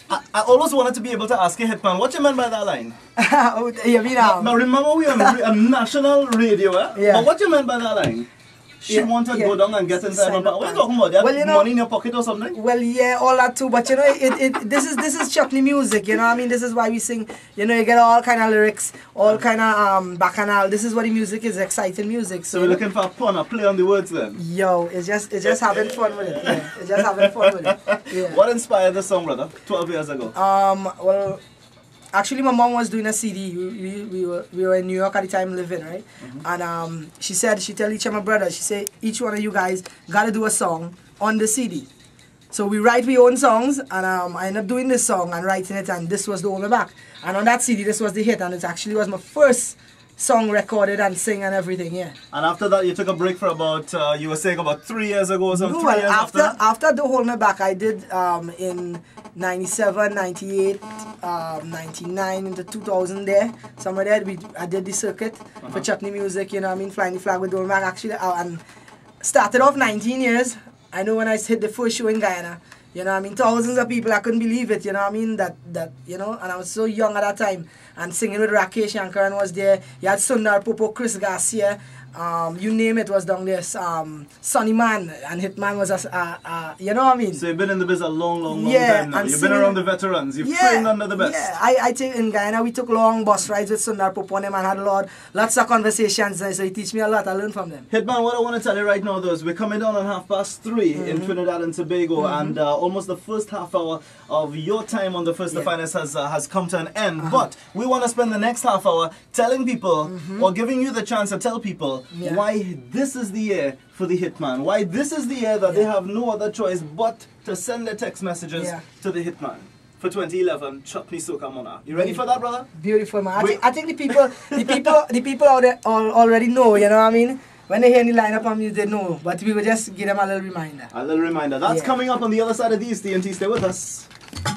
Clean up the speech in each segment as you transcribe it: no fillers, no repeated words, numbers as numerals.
I always wanted to be able to ask you, Hitman, what you meant by that line? You mean, now remember we are on national radio, eh? Yeah. But what you meant by that line? She wanted to go down and get inside her back. What are you talking about? You have money in your pocket or something? Well, yeah, all that too. But you know, this is chutney music. You know what I mean? This is why we sing. You know, you get all kind of lyrics, all kind of bacchanal. This is what the music is, exciting music. So we're looking for a pun, a play on the words then. Yo, it's just having fun with it. Yeah, it's just having fun with it. Yeah. What inspired the song, brother? 12 years ago. Well, actually, my mom was doing a CD. We were in New York at the time living, right? And she tell each of my brothers, she said, each one of you guys gotta do a song on the CD. So we write our own songs, and I ended up doing this song and writing it, and this was the Hold Me Back. And on that CD, this was the hit, and it actually was my first song recorded and sing and everything, yeah. And after that, you took a break for about, you were saying about 3 years ago or something? No, well, after the Hold Me Back, I did in 97, 98, 99, into 2000 there. Somewhere there, I did the circuit for Chutney music, you know what I mean, flying the flag with Hold Me Back, actually. And started off 19 years. I know when I hit the first show in Guyana, you know what I mean, thousands of people, I couldn't believe it, you know what I mean, that you know, and I was so young at that time, and singing with Rakesh Shankaran was there, you had Sundar Popo, Chris Garcia, you name it was down there, Sonny Man, and Hitman was, you know what I mean? So you've been in the biz a long time now, you've been around the veterans, you've trained under the best. Yeah, I think in Guyana we took long bus rides with Sundar Popo and them and had lots of conversations, so he teach me a lot, I learned from them. Hitman, what I want to tell you right now though is we're coming down on 3:30 in Trinidad and Tobago, and almost the first half hour of your time on the First the Finest has come to an end, but we want to spend the next half hour telling people, or giving you the chance to tell people why this is the year for the Hitman, why this is the year that they have no other choice but to send their text messages to the Hitman for 2011 Chutney Soca Monarch. You ready for that, brother? Beautiful, man. I think the people out there already know, you know what I mean? When they hear the lineup on music, they know, but we will just give them a little reminder. A little reminder. That's coming up on the other side of these TNT. Stay with us.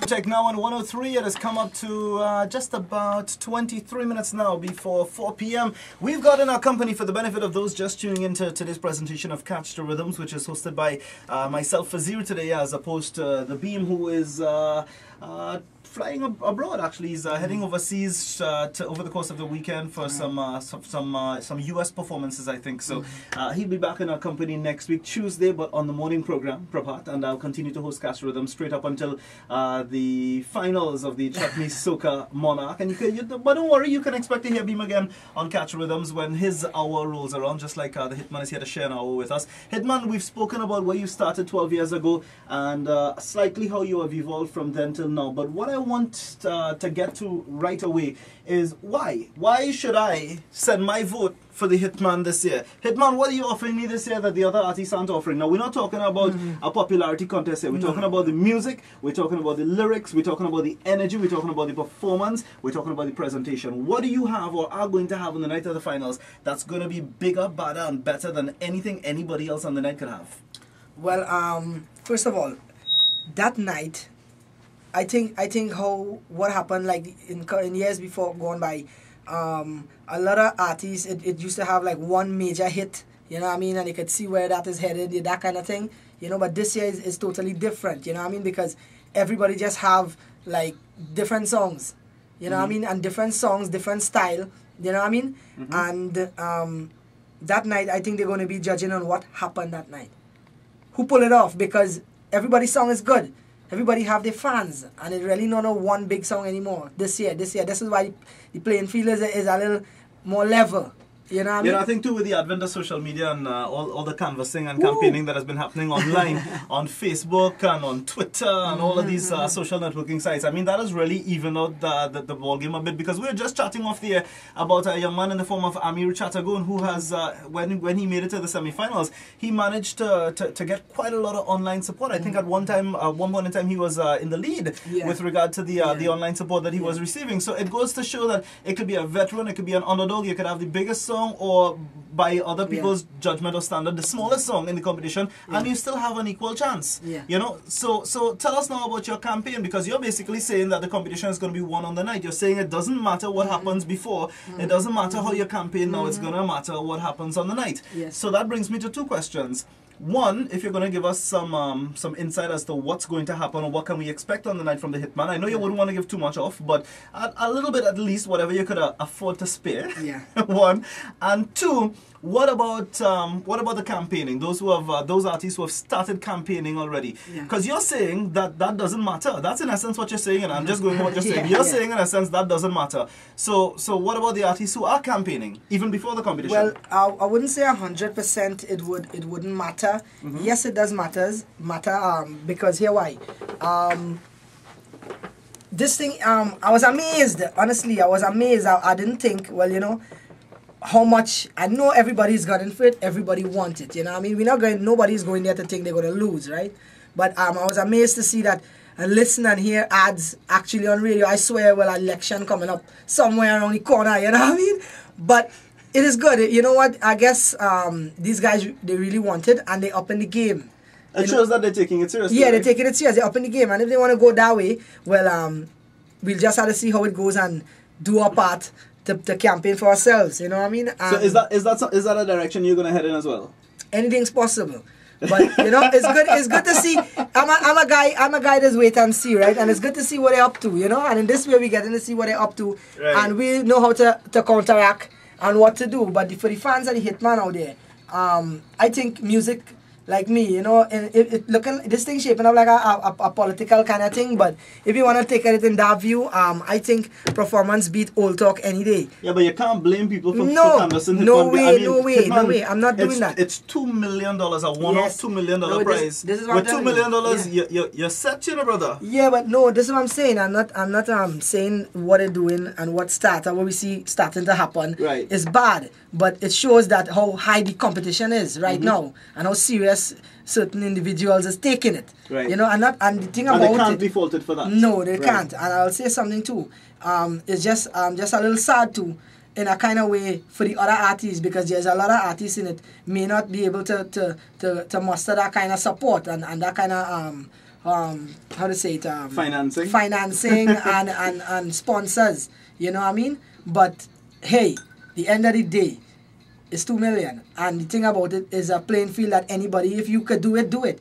Check now on 103. It has come up to just about 23 minutes now before 4 p.m. We've got in our company, for the benefit of those just tuning into today's presentation of Catch the Rhythms, which is hosted by myself, Fazir, today, as opposed to the Beam, who is flying abroad. Actually, he's heading overseas over the course of the weekend for some US performances, I think. So he'll be back in our company next week, Tuesday, but on the morning program, Prabhat, and I'll continue to host Catch Rhythm straight up until the finals of the Chutney Soca Monarch. And but don't worry, you can expect to hear Beam again on Catch Rhythms when his hour rolls around, just like the Hitman is here to share an hour with us. Hitman, we've spoken about where you started 12 years ago and slightly how you have evolved from then till now. But what I want to get to right away is why? Why should I send my vote for the Hitman this year? Hitman, what are you offering me this year that the other artists aren't offering? Now, we're not talking about a popularity contest here. We're talking about the music, we're talking about the lyrics, we're talking about the energy, we're talking about the performance, we're talking about the presentation. What do you have or are going to have on the night of the finals that's going to be bigger, badder, and better than anything anybody else on the night could have? Well, first of all, that night, I think what happened like in years before gone by, a lot of artists, it used to have like one major hit, you know what I mean, and you could see where that is headed, that kind of thing, you know, but this year is totally different, you know what I mean, because everybody just have like different songs, you know what I mean, and different songs, different style, you know what I mean, and that night I think they're going to be judging on what happened that night, who pulled it off, because everybody's song is good. Everybody have their fans, and it really not a one big song anymore this year. This is why the playing field is a little more level. You know what I mean? I think too with the advent of social media and all the canvassing and campaigning that has been happening online, on Facebook and on Twitter and all of these social networking sites, I mean, that has really evened out the ball game a bit, because we were just chatting off the air about a young man in the form of Amir Chattagoon who has, when he made it to the semi-finals, he managed to get quite a lot of online support. I think at one point in time he was in the lead with regard to the online support that he was receiving. So it goes to show that it could be a veteran, it could be an underdog, you could have the biggest song, or by other people's judgment or standard, the smallest song in the competition, and you still have an equal chance. You know, so tell us now about your campaign, because you're basically saying that the competition is going to be won on the night. You're saying it doesn't matter what happens before, it doesn't matter how you campaign now, it's going to matter what happens on the night. So that brings me to two questions. One, if you're going to give us some insight as to what's going to happen or what can we expect on the night from the Hitman. I know you wouldn't want to give too much off, but a little bit at least, whatever you could afford to spare. Yeah. One. And two, what about the campaigning? Those artists who have started campaigning already. Because you're saying that doesn't matter. That's in essence what you're saying, and I'm just going with what you're saying. You're saying in a sense that doesn't matter. So what about the artists who are campaigning even before the competition? Well, I wouldn't say 100% it wouldn't matter. Yes, it does matter. Because here why. This thing, I was amazed. Honestly, I was amazed. I didn't think, well, you know, how much. I know everybody's gotten for it. Everybody wants it. You know what I mean? Nobody's going there to think they're going to lose, right? But I was amazed to see that and listen and hear ads actually on radio. I swear, well, election coming up somewhere around the corner, you know what I mean? But it is good. You know what? I guess these guys, they really want it, and they up in the game. It shows that they're taking it seriously. Yeah, right? they're taking it serious. They're up in the game. And if they want to go that way, well, we'll just have to see how it goes and do our part to campaign for ourselves. You know what I mean? So is that a direction you're going to head in as well? Anything's possible. But you know, it's good to see. I'm a guy that's wait and see, right? And it's good to see what they're up to, you know. And in this way, we're getting to see what they're up to, right. And we know how to counteract and what to do. But for the fans of the Hitman out there, I think music, like me, you know, this thing shaping up like a political kind of thing. But if you want to take it in that view, I think performance beat old talk any day. Yeah, but you can't blame people for canvassing Hitman. No way, I mean, no way, Hitman, no way. I'm not doing that. It's $2 million, a one-off Yes. $2 million prize. This is what with I'm $2 million, yeah. you're set, you know, brother. Yeah, but no, this is what I'm saying. I'm not saying what they're doing and what we see starting to happen is bad. But it shows that how high the competition is right now and how serious certain individuals is taking it. Right. You know, and the thing about they can't be faulted for that. No, they can't. And I'll say something too. It's just a little sad too, in a kind of way for the other artists, because there's a lot of artists in it may not be able to muster that kind of support and that kind of how to say it, financing and sponsors. You know what I mean? But hey, the end of the day, it's 2 million, and the thing about it is a playing field that anybody, if you could do it, do it.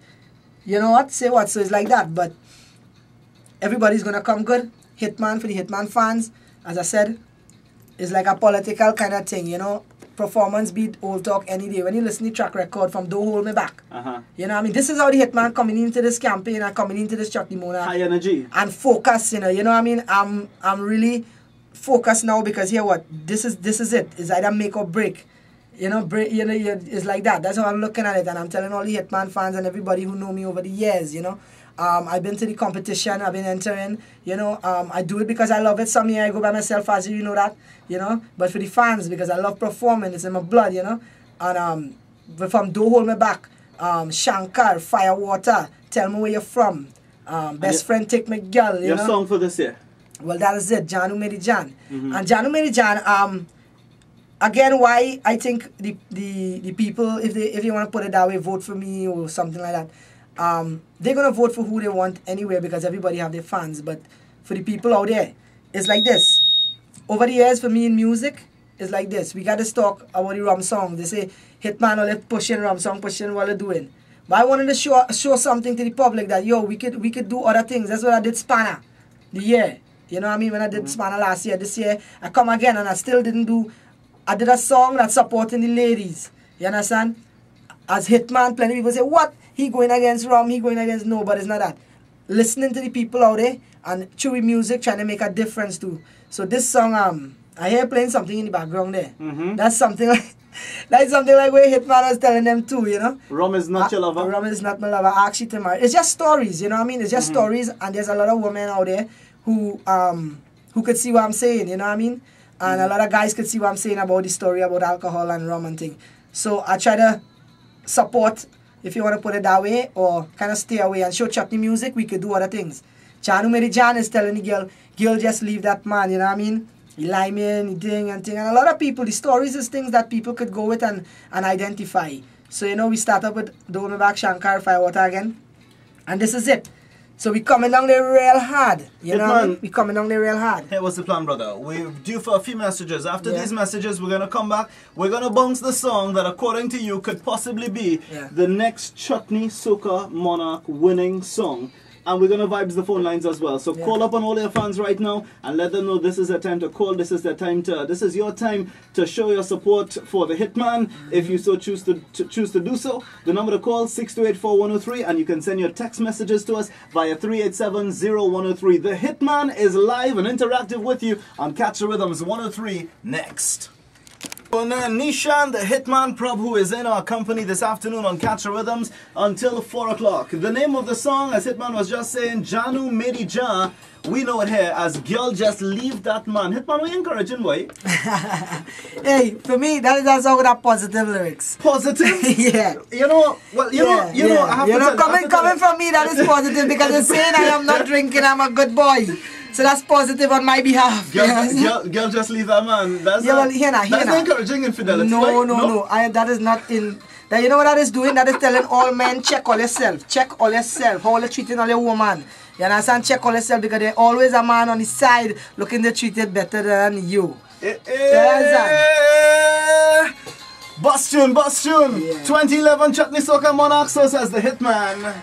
You know what? Say what? So it's like that. But everybody's gonna come good. Hitman, for the Hitman fans, as I said, is like a political kind of thing. You know, performance beat old talk any day. When you listen to the track record from Don't Hold Me Back, you know what I mean? This is how the Hitman coming into this campaign and coming into this Chutney Monarch. High energy and focus. You know what I mean? I'm really focused now, because here what this is it. It's either make or break. You know, it's like that. That's how I'm looking at it, and I'm telling all the Hitman fans and everybody who know me over the years. You know, I've been to the competition. I've been entering. You know, I do it because I love it. Some year I go by myself, as you know that. You know, but for the fans, because I love performing. It's in my blood. You know, and but from Don't Hold Me Back, Shankar, Firewater, Tell Me Where You're From, Best Friend Take Me Girl. Your song for this year. Well, that is it, Janu Meri Jan. And Janu Meri Jan, again, why I think the people, if you want to put it that way, vote for me or something like that, they're going to vote for who they want anyway, because everybody have their fans. But for the people out there, it's like this. Over the years, for me in music, it's like this. We got to talk about the rum song. They say, Hitman, all that pushing rum song, pushing what they're doing. But I wanted to show something to the public that, yo, we could do other things. That's what I did Spanner the year. You know what I mean? When I did Spanner last year, this year, I come again and I still didn't do... I did a song that's supporting the ladies. You understand? As Hitman, plenty of people say, what? He going against rum, he going against... No, but it's not that. Listening to the people out there and chewy music, trying to make a difference too. So this song, I hear playing something in the background there. That's something like... That's something like where Hitman was telling them too, you know? Rum is not your lover. Rum is not my lover. Actually, to marry. It's just stories, you know what I mean? It's just stories, and there's a lot of women out there who could see what I'm saying, you know what I mean? And a lot of guys could see what I'm saying about the story about alcohol and rum and thing. So I try to support, if you want to put it that way, or kind of stay away and show Chutney music. We could do other things. Janu Meri Jan is telling the girl, just leave that man, you know what I mean? He lie me in, he ding and thing. And a lot of people, the stories is things that people could go with and identify. So, you know, we start up with Don't Me Back, Shankar, Firewater again. And this is it. So we coming down there real hard. You know what I Hitman. mean? We coming down there real hard. Hey, what's the plan, brother? We're due for a few messages. After Yeah. these messages, we're going to come back. We're going to bounce the song that, according to you, could possibly be the next Chutney Soca Monarch winning song. And we're going to vibes the phone lines as well. So call up on all your fans right now and let them know this is their time to call. This is your time to show your support for the Hitman. If you so choose to do so. The number to call 6284103, and you can send your text messages to us via 3870103. The Hitman is live and interactive with you on Catch the Rhythms 103 next. And then Neeshan, the Hitman Prabhoo, is in our company this afternoon on Catch the Rhythms until 4 o'clock. The name of the song, as Hitman was just saying, Janu Meri Jaan. We know it here as Girl Just Leave That Man. Hitman, we encouraging, boy. Hey, for me, that is a song with a positive lyrics. Positive? Yeah. You know, well, you know, I have to tell you, coming from me, that is positive because it's saying I am not drinking, I'm a good boy. So that's positive on my behalf. Girl, just leave that man. That's not encouraging infidelity. No. That is not in. That, you know what that is doing? That is telling all men, check all yourself. Check all yourself. How you treating all your woman. You understand? Check all yourself because there's always a man on the side looking to treat it better than you. Bust tune. Yeah. 2011 Chutney Soca Monarch, so says the Hitman.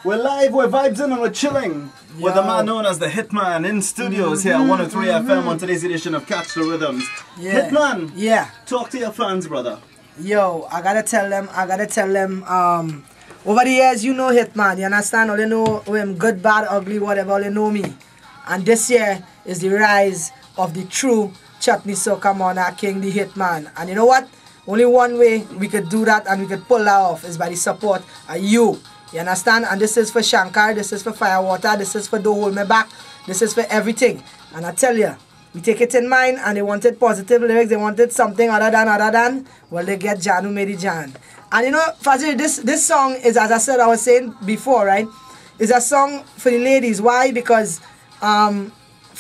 We're live, we're vibes-in, and we're chilling with a man known as the Hitman in studios here at 103 FM on today's edition of Catch the Rhythms. Hitman, talk to your fans, brother. Yo, I gotta tell them, over the years, you know Hitman, you understand? All you know him, good, bad, ugly, whatever, all you know me. And this year is the rise of the true Chutney Soca Monarch King, the Hitman. And you know what? Only one way we could do that and we could pull that off is by the support of you. You understand? And this is for Shankar, this is for Firewater, this is for Don't Hold Me Back, this is for everything. And I tell you, we take it in mind and they wanted positive lyrics, they wanted something other than, well, they get Janu Meri Jaan. And you know, Fazil, this song is, as I was saying before, right? It's a song for the ladies. Why? Because for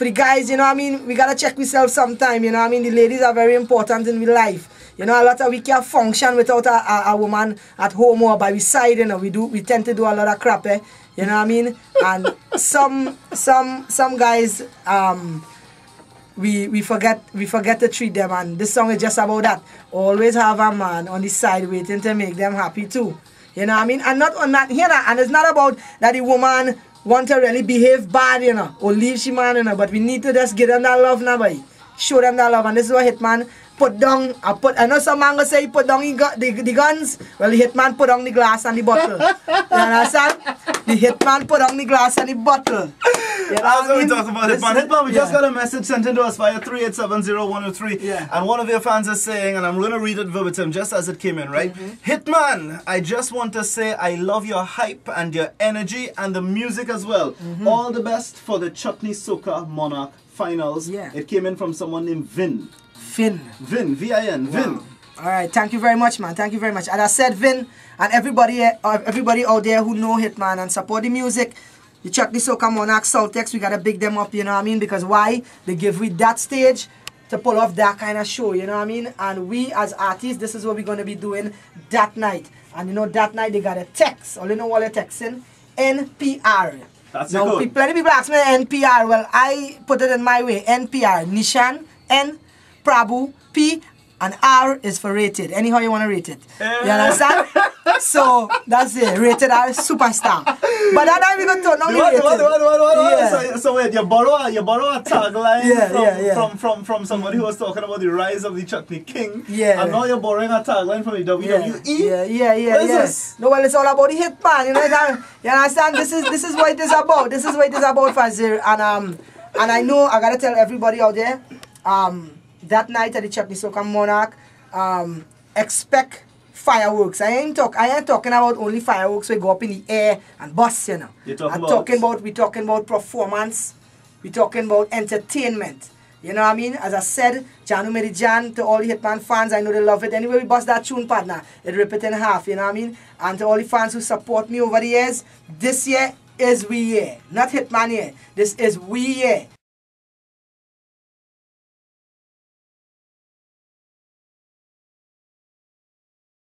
the guys, you know what I mean, we gotta check ourselves sometime, you know what I mean? The ladies are very important in our life. You know, a lot of we can't function without a woman at home or by our side, you know. We tend to do a lot of crap, you know what I mean? And some guys we forget to treat them, and this song is just about that. Always have a man on the side waiting to make them happy too. You know what I mean? And not on that, and it's not about that the woman want to really behave bad, you know, or leave she man, you know, but we need to just give them that love now, boy. Show them that love, and this is what Hitman put down. I know some man go say he put down the guns. Well, the Hitman put down the glass and the bottle. You understand? The Hitman put down the glass and the bottle. You know That's what we talked about Hitman. Hitman, we just yeah. got a message sent in to us via 3870103. Yeah. And one of your fans is saying, and I'm going to read it verbatim just as it came in, right? Hitman, I just want to say I love your hype and your energy and the music as well. All the best for the Chutney Soca Monarch finals. Yeah. It came in from someone named Vin. Vin, V-I-N, Vin. Wow. All right, thank you very much, man. Thank you very much. As I said, Vin, and everybody out there who know Hitman and support the music, the Chutney Soca Monarch Saltex, we gotta big them up, you know what I mean? Because why? They give we that stage to pull off that kind of show, you know what I mean? And we as artists, this is what we're gonna be doing that night. And you know, that night they got a text. All you know what they're texting? NPR. That's now, good. Plenty of people ask me NPR. Well, I put it in my way. NPR. Neeshan, N, Prabhoo, P, and R is for rated. Anyhow you want to rate it. You understand? So, that's it. Rated R, superstar. But that time we got to not rated. So wait, you borrow a tagline from somebody who was talking about the rise of the Chutney King. Yeah. And now you're borrowing a tagline from the WWE? Yeah. What is this? No, well, it's all about the Hitman. You know, you understand? This is what it is about. This is what it is about, Fazir. And I know I gotta tell everybody out there, that night at the Chutney Soca Monarch, expect fireworks. I ain't talking about only fireworks we go up in the air and bust, you know. We talking about performance. We talking about entertainment. You know what I mean? As I said, Janu Meri Jaan, to all the Hitman fans, I know they love it. Anyway, we bust that tune, partner, it rip it in half, you know what I mean? And to all the fans who support me over the years, this year is we year. Not Hitman year. This is we year.